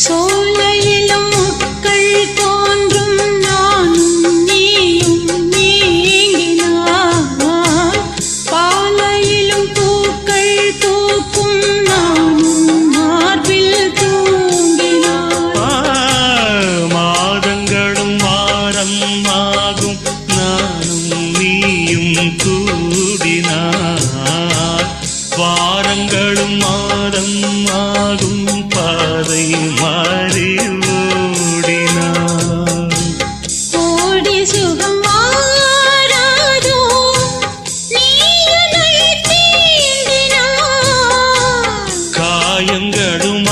சோலையிலும் முட்கள் தோன்றும் நானும் நீயும் நீங்கினார் பாலையிலும் பூக்கள் பூக்கும் நானும் மார்பில் தூங்கினார் மாதங்களும் வாரம் ஆகும் நானும் நீயும் கூடினார் வாரங்களும் மாதம் ஆகும் பாதை மாறி ஓடினார் கோடி சுகம் மாறாதோ நீயுனை தீண்டினார் காயங்களும்